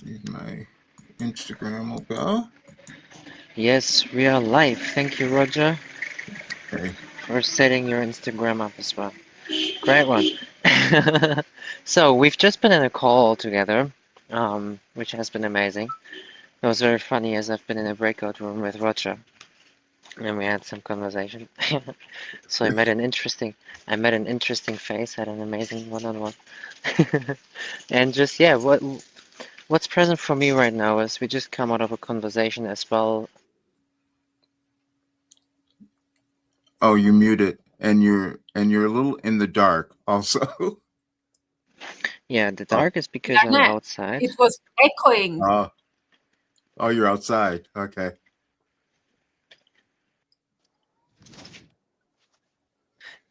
See my Instagram will go. Yes, we are live. Thank you, Roger, Okay. for setting your Instagram up as well. Great one. So we've just been in a call together, which has been amazing. It was very funny as I've been in a breakout room with Roger, and we had some conversation. So I met an interesting face, had an amazing one-on-one, and just yeah, what's present for me right now is we just come out of a conversation as well. Oh, you muted, and you're a little in the dark also. Yeah, the Oh, dark is because I'm Jarne, outside. it was echoing. oh, oh, you're outside. Okay.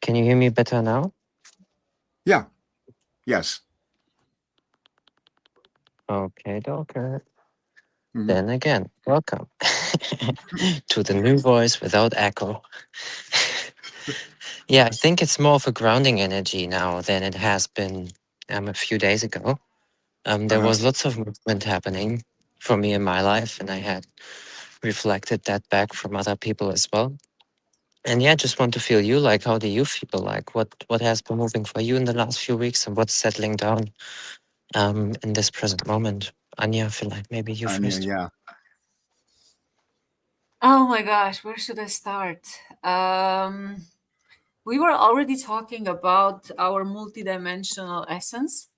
Can you hear me better now? Yeah. Yes. Okay, Docker. Hmm. Then again, welcome to the new voice without echo. Yeah, I think it's more of a grounding energy now than it has been a few days ago. There Uh-huh. was lots of movement happening for me in my life, and I had reflected that back from other people as well. And yeah, just want to feel you. Like, how do you feel? Like, what has been moving for you in the last few weeks, and what's settling down in this present moment? Anja, I feel like maybe you Anya, first. yeah. Oh my gosh, where should I start? Um, we were already talking about our multidimensional essence.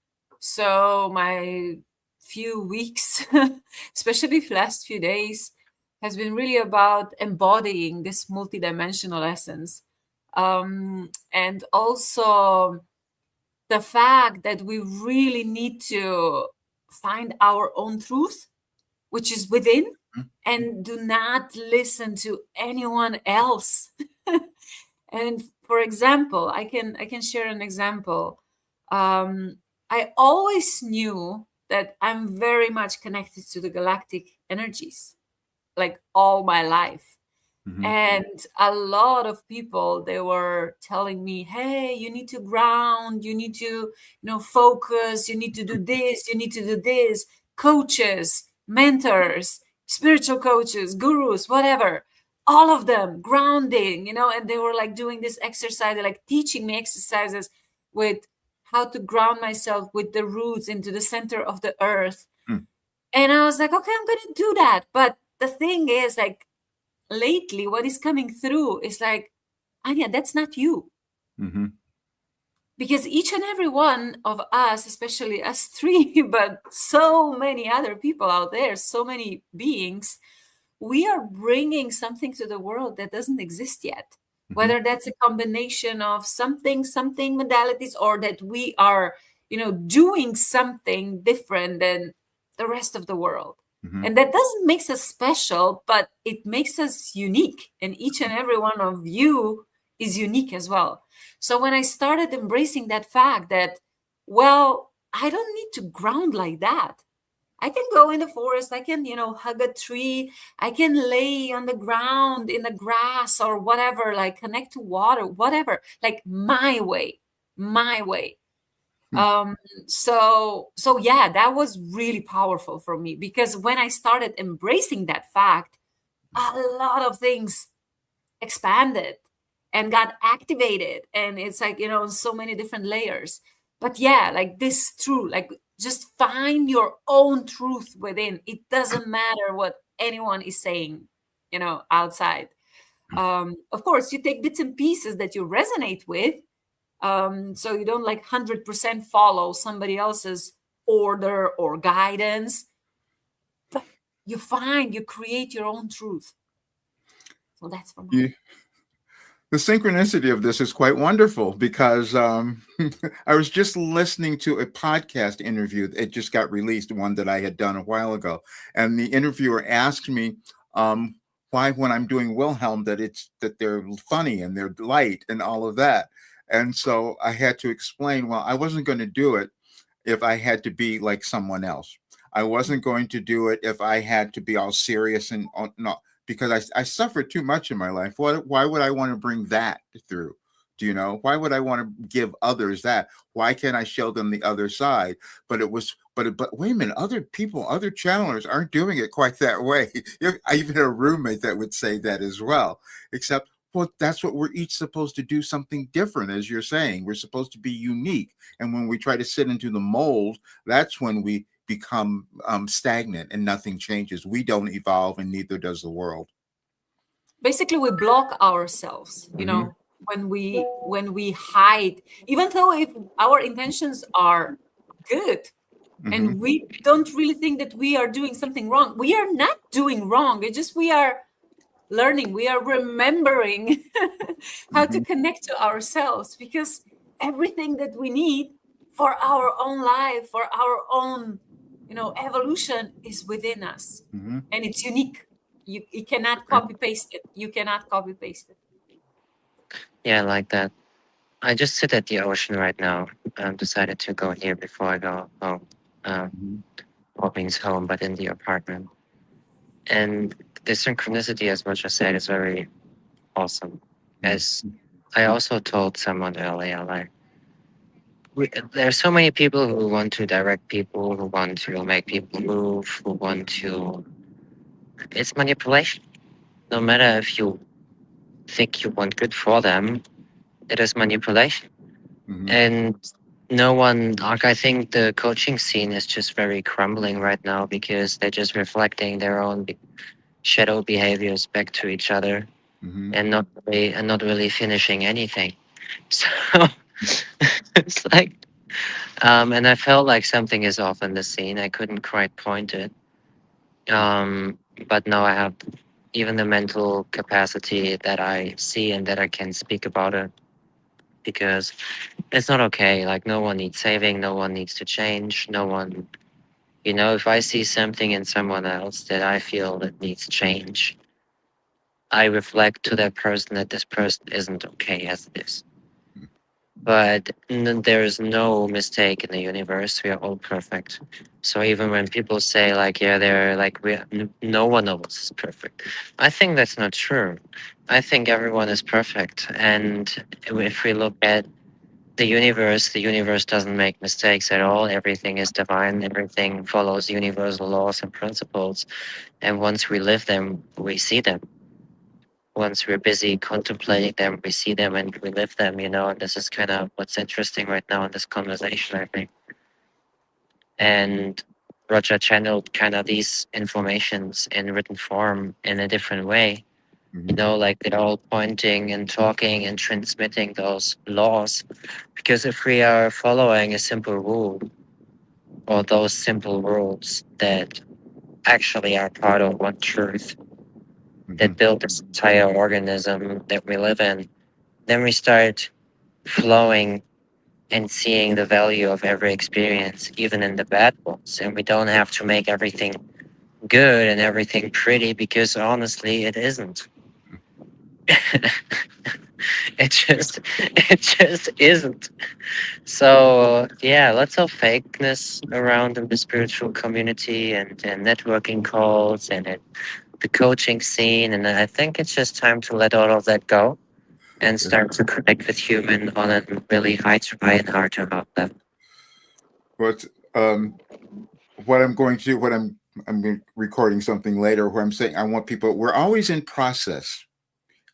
So my few weeks, especially the last few days, has been really about embodying this multidimensional essence. And also the fact that we really need to find our own truth, which is within, and do not listen to anyone else. And for example, I can share an example. I always knew that I'm very much connected to the galactic energies, like all my life. Mm-hmm. And a lot of people, they were telling me, hey, you need to ground, you need to, focus, you need to do this, you need to do this. Coaches, mentors, spiritual coaches, gurus, whatever, all of them grounding, and they were like doing this exercise, like teaching me exercises with how to ground myself with the roots into the center of the earth. And I was like, okay, I'm going to do that. But the thing is, like, lately what is coming through is like, Anya, that's not you. Mm-hmm. Because each and every one of us, especially us three, but so many other people out there, so many beings, we are bringing something to the world that doesn't exist yet. Mm-hmm. Whether that's a combination of something modalities, or that we are, doing something different than the rest of the world. Mm-hmm. And that doesn't make us special, but it makes us unique. And each and every one of you is unique as well. So when I started embracing that fact that, well, I don't need to ground like that. I can go in the forest, I can, hug a tree, I can lay on the ground in the grass or whatever, like connect to water, whatever, like my way, my way. Um, so yeah, that was really powerful for me, because when I started embracing that fact, a lot of things expanded and got activated, and it's like, so many different layers. But yeah, like this true, like, just find your own truth within. It doesn't matter what anyone is saying, outside. Of course, you take bits and pieces that you resonate with, so you don't like 100% follow somebody else's order or guidance, but you create your own truth. So that's for mine. You, the synchronicity of this is quite wonderful because I was just listening to a podcast interview. It just got released, one that I had done a while ago. And the interviewer asked me why, when I'm doing Wilhelm, that they're funny and they're light and all of that. And so I had to explain, well, I wasn't going to do it if I had to be like someone else. I wasn't going to do it if I had to be all serious and no, because I suffered too much in my life. Why would I want to bring that through? Do you know? Why would I want to give others that? Why can't I show them the other side? But it was but wait a minute, other people, other channelers aren't doing it quite that way. I even had a roommate that would say that as well, except, well, that's what we're each supposed to do, something different, as you're saying. We're supposed to be unique. And when we try to sit into the mold, that's when we become stagnant and nothing changes. We don't evolve, and neither does the world. Basically, we block ourselves, Hmm. when we hide, even though if our intentions are good, Hmm. and we don't really think that we are doing something wrong. We are not doing wrong. It's just we are learning, we are remembering how to Hmm. connect to ourselves, because everything that we need for our own life, for our own, evolution is within us, Hmm. and it's unique. You cannot Okay. copy paste it. You cannot copy paste it. Yeah, I like that. I just sit at the ocean right now. Decided to go here before I go home. Um, Hmm. well, means home, but in the apartment. And the synchronicity, as much as said, is very awesome. As I also told someone earlier, like there are so many people who want to direct people, who want to make people move, who want to. It's manipulation. No matter if you think you want good for them, it is manipulation. Hmm. And no one, like, I think the coaching scene is just very crumbling right now because they're just reflecting their own shadow behaviors back to each other Hmm. and not really finishing anything. So it's like, and I felt like something is off in the scene. I couldn't quite point it. Um, but now I have even the mental capacity that I see and that I can speak about it because it's not okay. Like, no one needs saving, no one needs to change, no one, if I see something in someone else that I feel that needs change, I reflect to that person that this person isn't okay as it is. But there is no mistake in the universe. We are all perfect. So even when people say like, yeah, they're like, no one of us is perfect. I think that's not true. I think everyone is perfect. And if we look at the universe doesn't make mistakes at all. Everything is divine. Everything follows universal laws and principles. And once we live them, we see them. Once we're busy contemplating them, we see them and we live them, and this is kind of what's interesting right now in this conversation, I think. And Roger channeled kind of these informations in written form in a different way. Hmm. Like they're all pointing and talking and transmitting those laws. Because if we are following a simple rule or those simple rules that actually are part of one truth Hmm. that build this entire organism that we live in, then we start flowing and seeing the value of every experience, even in the bad ones. And we don't have to make everything good and everything pretty because honestly, it isn't. It just isn't. So yeah, lots of fakeness around in the spiritual community and networking calls and the coaching scene. And I think it's just time to let all of that go and start to connect with human on a really high to high and heart to heart level. But what I'm going to do, I'm recording something later where I'm saying I want people. We're always in process.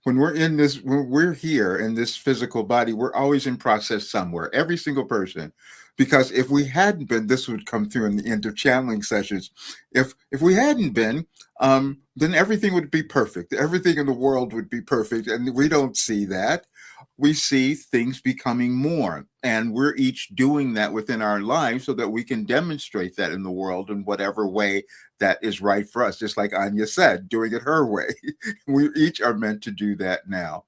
When we're here in this physical body, we're always in process somewhere. Every single person, because if we hadn't been, this would come through in the end of channeling sessions. If we hadn't been, then everything would be perfect. Everything in the world would be perfect, and we don't see that. We see things becoming more, and we're each doing that within our lives so that we can demonstrate that in the world in whatever way that is right for us. Just like Anja said, doing it her way. We each are meant to do that now.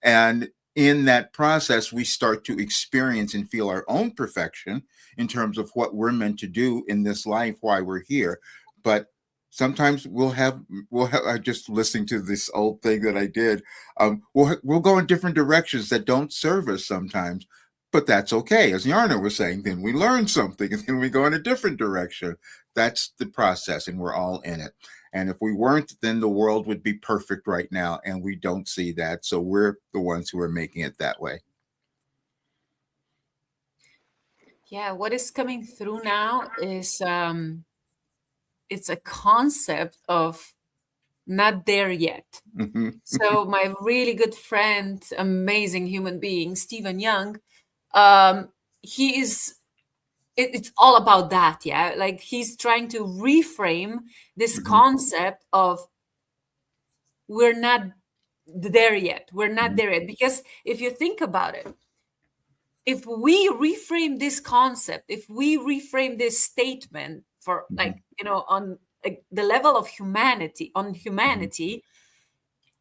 And in that process, we start to experience and feel our own perfection in terms of what we're meant to do in this life, why we're here. But sometimes we'll have I just listening to this old thing that I did. We'll go in different directions that don't serve us sometimes, but that's okay. As Jarne was saying, then we learn something and then we go in a different direction. That's the process, and we're all in it. And if we weren't, then the world would be perfect right now. And we don't see that. So we're the ones who are making it that way. Yeah, what is coming through now is it's a concept of not there yet. Mhm. So my really good friend, amazing human being, Stephen Young, he is it's all about that, yeah. Like he's trying to reframe this Mhm. concept of we're not there yet. We're not Mhm. there yet. Because if you think about it, if we reframe this concept, if we reframe this statement for Mhm. like, on like, the level of humanity, Mhm.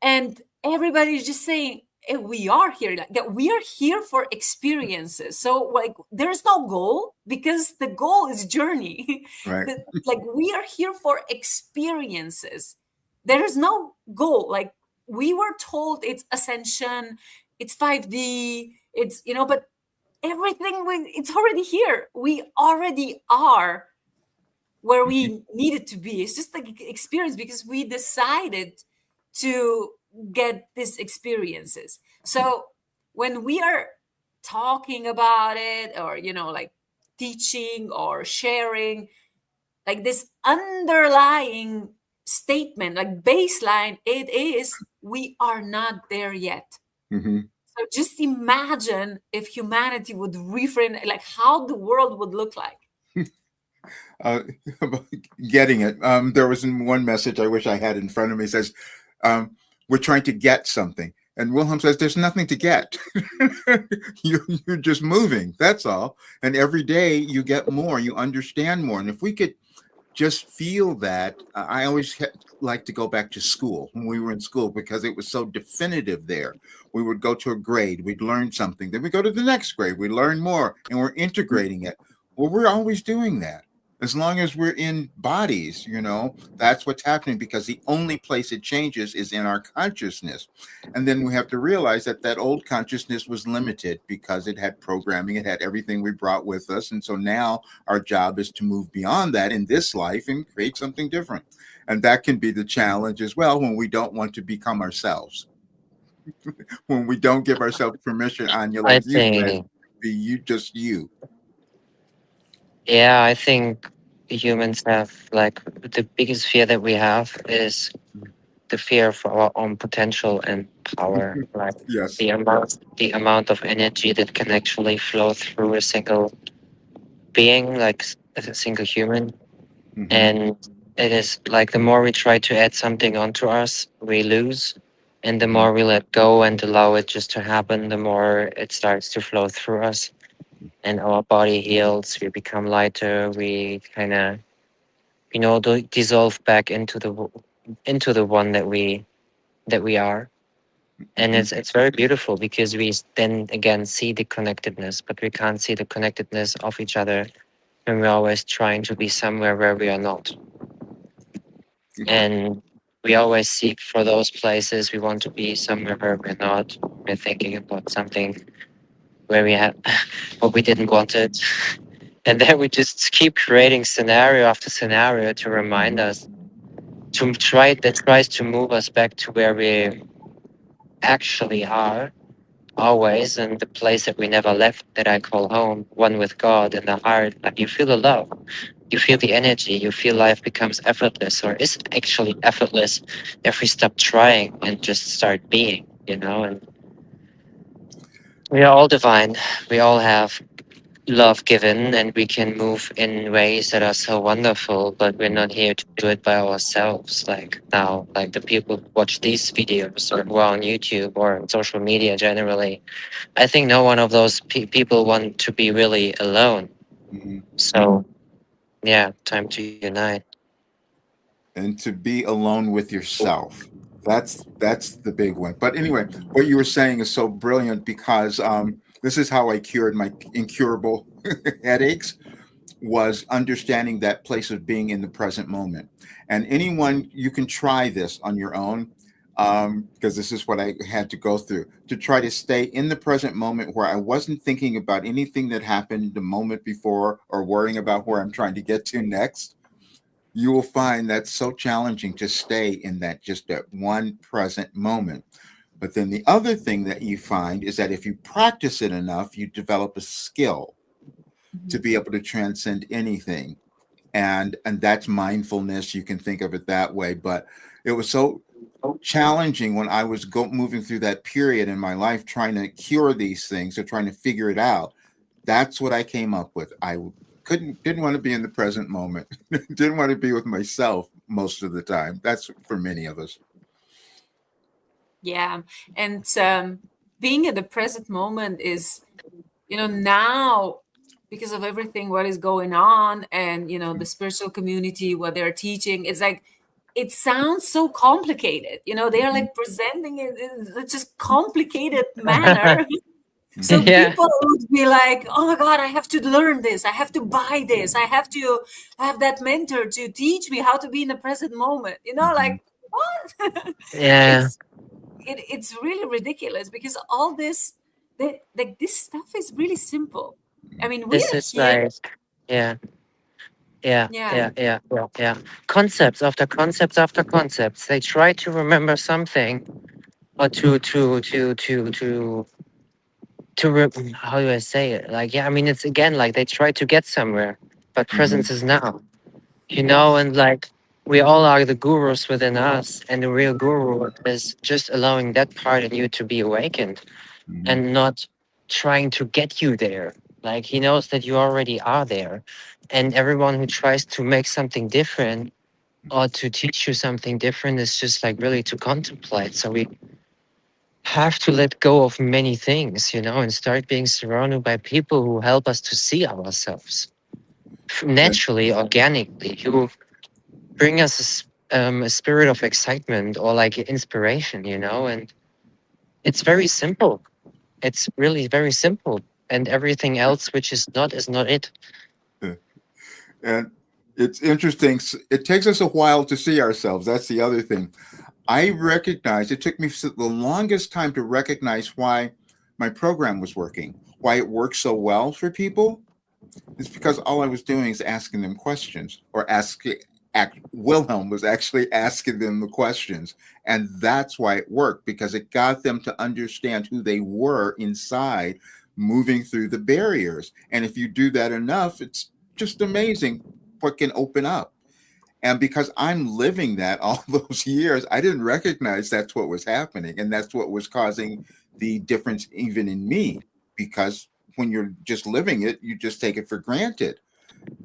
and everybody's just saying, we are here, like that we are here for experiences. So like there's no goal because the goal is journey. Right. Like we are here for experiences. There is no goal. Like we were told it's ascension, it's 5D, it's but everything it's already here. We already are where we needed to be. It's just like experience because we decided to get these experiences. So when we are talking about it, or like teaching or sharing, like this underlying statement, like baseline, it is we are not there yet. Mhm. So just imagine if humanity would reframe, like how the world would look like. uh, Getting it. There was one message I wish I had in front of me. It says, "We're trying to get something," and Wilhelm says, "There's nothing to get. You're just moving. That's all. And every day you get more. You understand more. And if we could just feel that, I always like to go back to school when we were in school because it was so definitive there. We would go to a grade, we'd learn something, then we go to the next grade, we learn more, and we're integrating it. Well, we're always doing that. As long as we're in bodies, that's what's happening because the only place it changes is in our consciousness. And then we have to realize that that old consciousness was limited because it had programming, it had everything we brought with us. And so now our job is to move beyond that in this life and create something different. And that can be the challenge as well when we don't want to become ourselves, when we don't give ourselves permission, Anya, I like you said, think, be you, just you. yeah, I think humans have like the biggest fear that we have is the fear of our own potential and power. Like Yes. the amount of energy that can actually flow through a single being, like as a single human. Hmm. And it is like the more we try to add something onto us, we lose. And the Hmm. more we let go and allow it just to happen, the more it starts to flow through us. And our body heals, we become lighter, we kind of, dissolve back into the one that we are. And Hmm. it's very beautiful because we then again see the connectedness, but we can't see the connectedness of each other when we're always trying to be somewhere where we are not. And we always seek for those places we want to be somewhere where we're not. We're thinking about something where we have what we didn't want it. And then we just keep creating scenario after scenario to remind Hmm. us that tries to move us back to where we actually are always, and the place that we never left that I call home, one with God in the heart. Like you feel the love, you feel the energy, you feel life becomes effortless, or is actually effortless if we stop trying and just start being. And we are all divine. We all have love given, and we can move in ways that are so wonderful, but we're not here to do it by ourselves. Like now, like the people who watch these videos or who are on YouTube or on social media generally, I think no one of those people want to be really alone. Hmm. So yeah, time to unite. And to be alone with yourself. That's the big one. But anyway, what you were saying is so brilliant because this is how I cured my incurable headaches, was understanding that place of being in the present moment. And anyone, you can try this on your own, because this is what I had to go through to try to stay in the present moment where I wasn't thinking about anything that happened the moment before or worrying about where I'm trying to get to next. You will find that's so challenging to stay in that just that one present moment. But then the other thing that you find is that if you practice it enough, you develop a skill. to Mhm. be able to transcend anything. And that's mindfulness. You can think of it that way. But it was so challenging when I was moving through that period in my life, trying to cure these things or trying to figure it out. That's what I came up with. I didn't want to be in the present moment. Didn't want to be with myself most of the time. That's for many of us. Yeah. And being at the present moment is, now, because of everything what is going on, and the spiritual community, what they're teaching, it's like it sounds so complicated. They are Mhm, like presenting it in just complicated manner. So mhm, Yeah. people would be like, oh my God, I have to learn this. I have to buy this. I have to have that mentor to teach me how to be in the present moment. mhm. Like what? Yeah. it's it's really ridiculous, because all this, like this stuff is really simple. I mean, we This are is here. like, yeah, yeah, Yeah. yeah, yeah, yeah, yeah. Concepts after concepts after concepts. They try to remember something, or how do I say it? Like, yeah, I mean, it's again like they try to get somewhere, but presence Mhm. is now, Yeah. and like we all are the gurus within us, and the real guru is just allowing that part in you to be awakened Mhm. and not trying to get you there. Like he knows that you already are there. And everyone who tries to make something different or to teach you something different is just like really to contemplate. So we have to let go of many things, and start being surrounded by people who help us to see ourselves Yeah. naturally, organically, who bring us a spirit of excitement or like inspiration. And it's very simple. It's really very simple. And everything else which is not it. Yeah. And it's interesting. It takes us a while to see ourselves. That's the other thing. I recognize it took me the longest time to recognize why my program was working, why it works so well for people. It's because all I was doing is asking them questions, or asking. Wilhelm was actually asking them the questions, and that's why it worked, because it got them to understand who they were inside, moving through the barriers. And if you do that enough, it's just amazing what can open up. And because I'm living that all those years, I didn't recognize that's what was happening. And that's what was causing the difference, even in me. Because when you're just living it, you just take it for granted.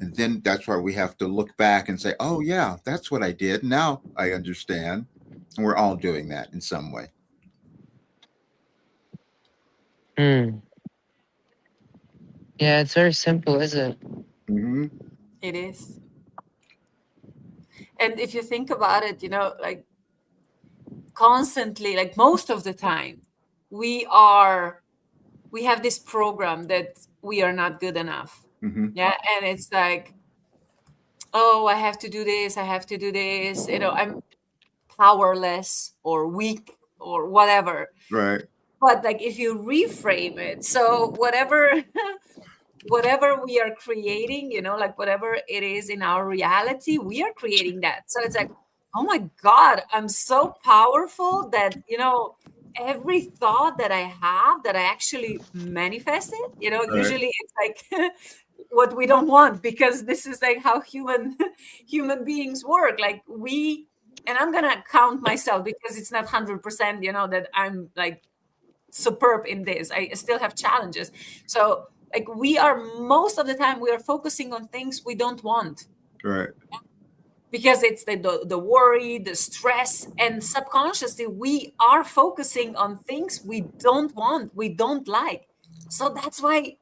And then that's why we have to look back and say, oh, yeah, that's what I did. Now I understand. And we're all doing that in some way. Hmm. Yeah, it's very simple, is it? Hmm. It is. And if you think about it, like constantly, like most of the time, we are we have this program that we are not good enough. Hmm. Yeah. And it's like, oh, I have to do this, I have to do this, I'm powerless or weak or whatever. Right. But like if you reframe it, so whatever whatever we are creating, like whatever it is in our reality, we are creating that. So it's like, oh my God, I'm so powerful that, every thought that I have, that I actually manifested, Right. usually it's like what we don't want, because this is like how human beings work. Like and I'm gonna count myself, because it's not 100%, that I'm like superb in this. I still have challenges. So like we are, most of the time we are focusing on things we don't want, Right. because it's the worry, the stress, and subconsciously we are focusing on things we don't want, we don't like. So that's why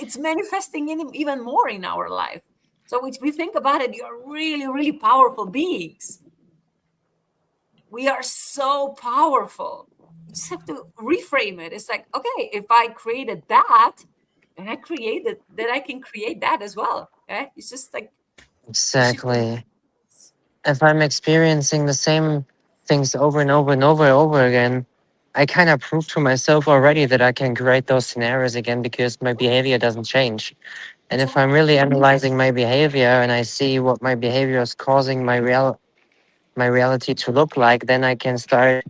it's manifesting in even more in our life. So if we think about it, you're really, really powerful beings. We are so powerful. You just have to reframe it. It's like, okay, if I created that, then I can create that as well. Okay. It's just like shifting. Exactly. If I'm experiencing the same things over and over and over and over again, I kind of prove to myself already that I can create those scenarios again because my behavior doesn't change. And if I'm Exactly. really analyzing my behavior and I see what my behavior is causing my reality to look like, then I can start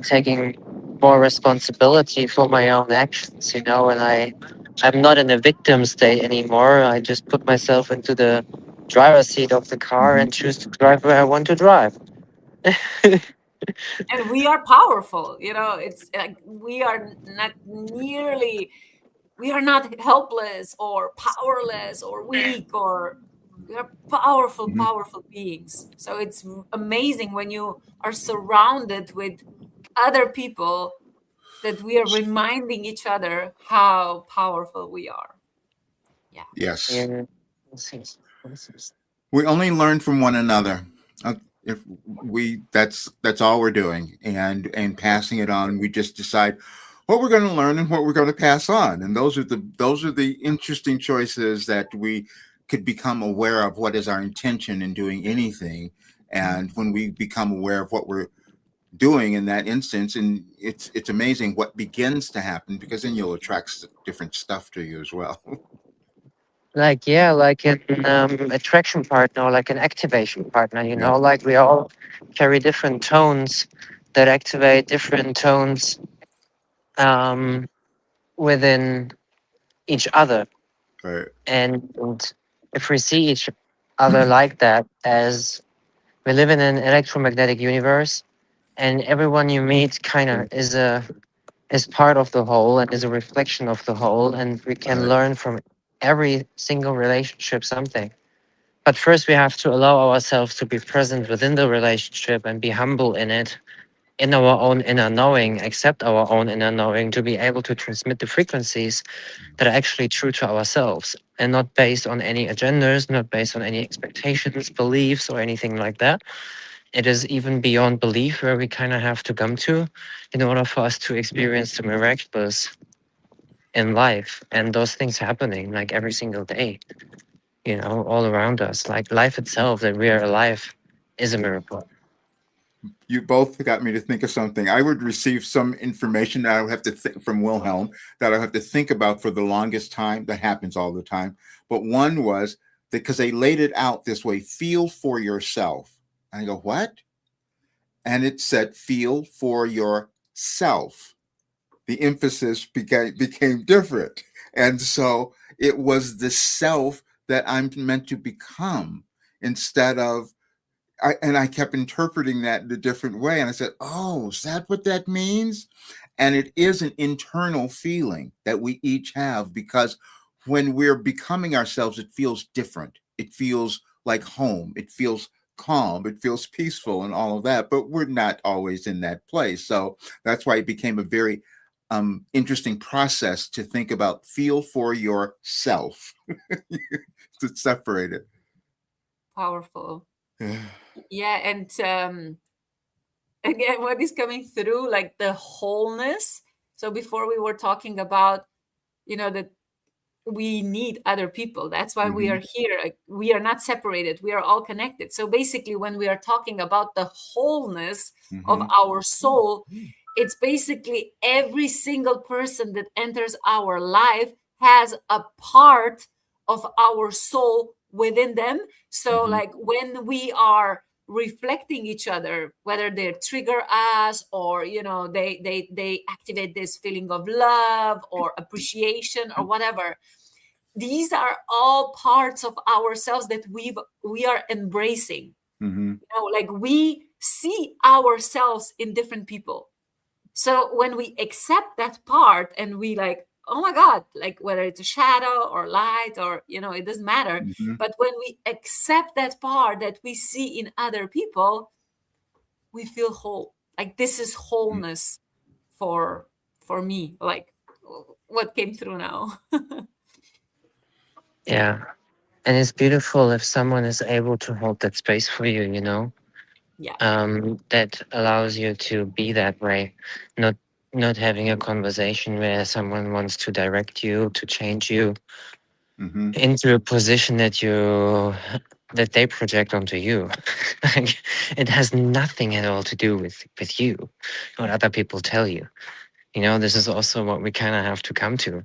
taking more responsibility for my own actions, and I I'm not in a victim state anymore. I just put myself into the driver's seat of the car Hmm. and choose to drive where I want to drive. And we are powerful, you know, it's like we are not nearly, we are not helpless or powerless or weak, or we are powerful, Hmm. powerful beings. So it's amazing when you are surrounded with other people, that we are reminding each other how powerful we are. Yeah. Yes. Yeah. This is- We only learn from one another. If we that's all we're doing, and passing it on. We just decide what we're going to learn and what we're going to pass on, and those are the interesting choices that we could become aware of. What is our intention in doing anything, and when we become aware of what we're doing in that instance, and it's amazing what begins to happen, because then you'll attract different stuff to you as well. Like, yeah, like an attraction partner, or like an activation partner, you Yeah. know, like we all carry different tones that activate different tones um, within each other. Right. And if we see each other like that, as we live in an electromagnetic universe, and everyone you meet kind of is part of the whole and is a reflection of the whole, and we can Right. learn from every single relationship something. But first, we have to allow ourselves to be present within the relationship and be humble in it, in our own inner knowing, accept our own inner knowing, to be able to transmit the frequencies that are actually true to ourselves and not based on any agendas, not based on any expectations, beliefs, or anything like that. It is even beyond belief where we kind of have to come to in order for us to experience the miraculous in life, and those things happening like every single day, you know, all around us. Like life itself, that we are alive, is a miracle. You both got me to think of something. I would receive some information that I would have to think from Wilhelm, that I have to think about for the longest time. That happens all the time. But one was because they laid it out this way: feel for yourself. And I go, what? And it said, feel for yourself. The emphasis became different. And so it was the self that I'm meant to become, instead of and I kept interpreting that in a different way. And I said, oh, is that what that means? And it is an internal feeling that we each have, because when we're becoming ourselves, it feels different. It feels like home. It feels calm. It feels peaceful and all of that. But we're not always in that place. So that's why it became a very interesting process to think about: feel for yourself, to separate it. Powerful. Yeah. And again, what is coming through, like the wholeness. So before we were talking about, you know, that we need other people. That's why we Hmm. are here. Like, we are not separated. We are all connected. So basically, when we are talking about the wholeness of Hmm. our soul, it's basically every single person that enters our life has a part of our soul within them. So, Hmm. like when we are reflecting each other, whether they trigger us, or you know, they activate this feeling of love or appreciation or whatever, these are all parts of ourselves that we are embracing. Hmm. You know, like we see ourselves in different people. So when we accept that part and we like, oh my god, like whether it's a shadow or light, or you know, it doesn't matter, Hmm. but when we accept that part that we see in other people, we feel whole. Like this is wholeness for for me, like what came through now. Yeah. And it's beautiful if someone is able to hold that space for you, you know, Yeah. that allows you to be that way, not not having a conversation where someone wants to direct you, to change you Hmm. into a position that they project onto you. Like, it has nothing at all to do with you, what other people tell you. You know, this is also what we kind of have to come to,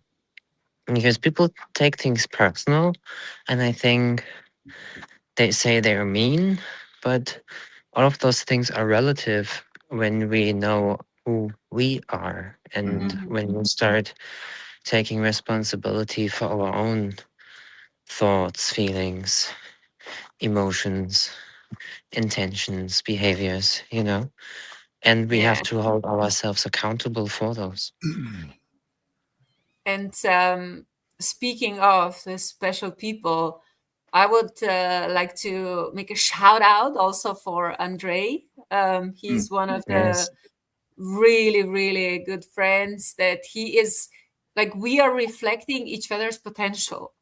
because people take things personal, and I think they say they're mean, but all of those things are relative when we know who we are, and Hmm. Mhm. when you start taking responsibility for our own thoughts, feelings, emotions, intentions, behaviors, and we have Yeah. to hold ourselves accountable for those. And speaking of the special people, I would like to make a shout out also for Andre. He's one of the Yes, really, really good friends that he is like we are reflecting each other's potential.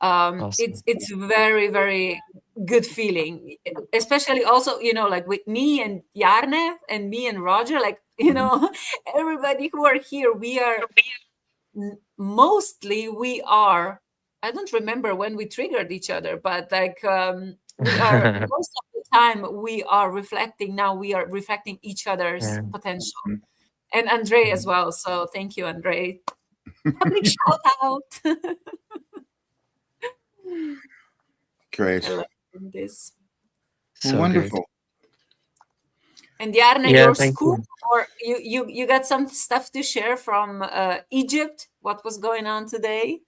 awesome. It's very, very good feeling, especially also, like with me and Jarne and me and Roger, like, everybody who are here, we are mostly we are I don't remember when we triggered each other, but like we are most of the time we are reflecting now we are reflecting each other's Yeah. potential, and Andre as well. So thank you, Andre. Public shout out. I Great. love this. Well, So good. wonderful. And Jarne, Yeah, your thank school, you. or you got some stuff to share from Egypt? What was going on today?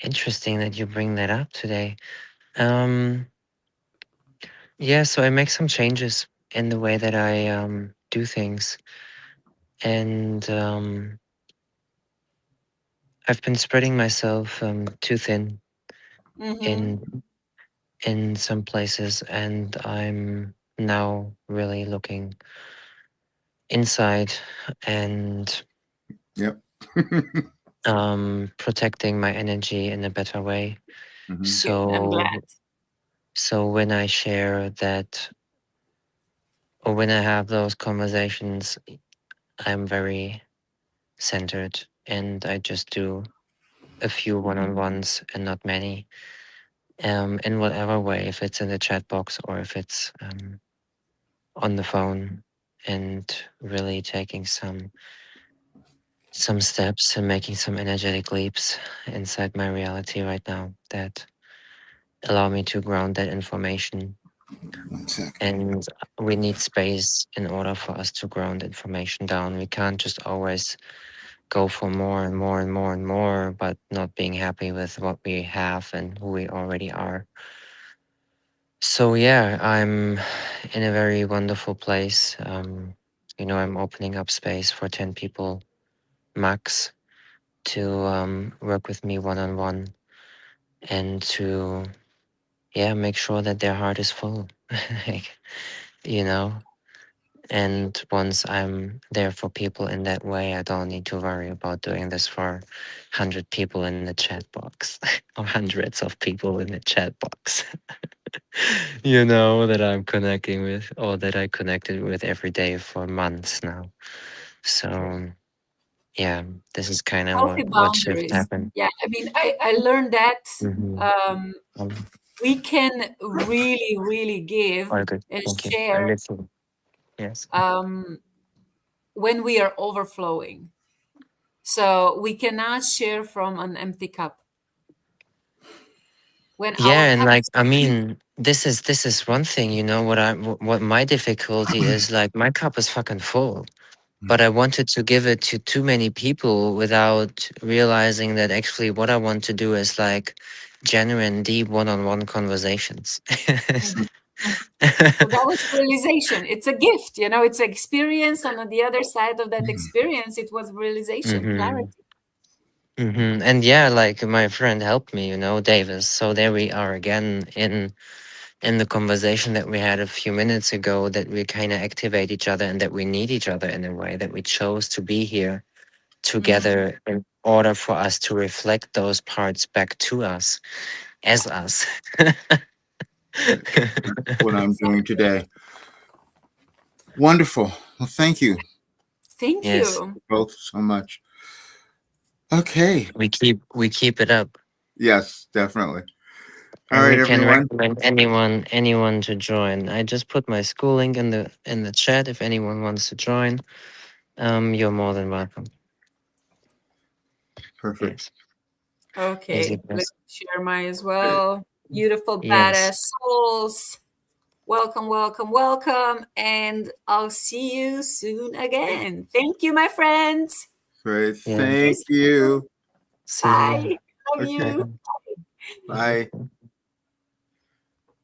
Interesting that you bring that up today. Um, yeah, so I make some changes in the way that I do things, and I've been spreading myself too thin Mm-hmm. in in some places, and I'm now really looking inside and Yep. protecting my energy in a better way. Hmm. Good. I'm glad. So when I share that, or when I have those conversations, I'm very centered, and I just do a few one-on-ones and not many. In whatever way, if it's in the chat box or if it's on the phone, and really taking some steps and making some energetic leaps inside my reality right now that allow me to ground that information. 1 second. And we need space in order for us to ground information down. We can't just always go for more and more and more and more, but not being happy with what we have and who we already are. So yeah, I'm in a very wonderful place. I'm opening up space for 10 people max to work with me one on one, and to make sure that their heart is full. like, you know, and once I'm there for people in that way, I don't need to worry about doing this for 100 people in the chat box or hundreds of people in the chat box. That I'm connecting with, or that I connected with every day for months now. So yeah, this is kind of Healthy what shift boundaries. happened. Yeah, I mean, I learned that Mm-hmm. um, we can really, really give All good. and Thank you. I share listen. Yes. um, when we are overflowing. So we cannot share from an empty cup. When our Yeah, and cup like, is I full, mean, this is one thing. What my difficulty is, like, my cup is fucking full, but I wanted to give it to too many people without realizing that actually what I want to do is like genuine, deep one-on-one conversations. Mhm. So that was realization. It's a gift, it's experience. And on the other side of that experience, it was realization, Mm-hmm. clarity. Mm-hmm. And yeah, like my friend helped me, Davis. So there we are again in the conversation that we had a few minutes ago, that we kind of activate each other and that we need each other in a way, that we chose to be here Mhm. together in order for us to reflect those parts back to us as us. What I'm doing today. Wonderful. Well, thank you Thank Yes, you. both so much. Okay. we keep it up. Yes, definitely. All And right, we can everyone. recommend anyone to join. I just put my school link in the chat. If anyone wants to join, you're more than welcome. Perfect. Yes, easy Okay, let press. me share mine as well. Beautiful, Yes, badass souls. Welcome, welcome, welcome. And I'll see you soon again. Thank you, my friends. Great. Yeah. Thank you. See you. Bye. Love Okay. you. Bye.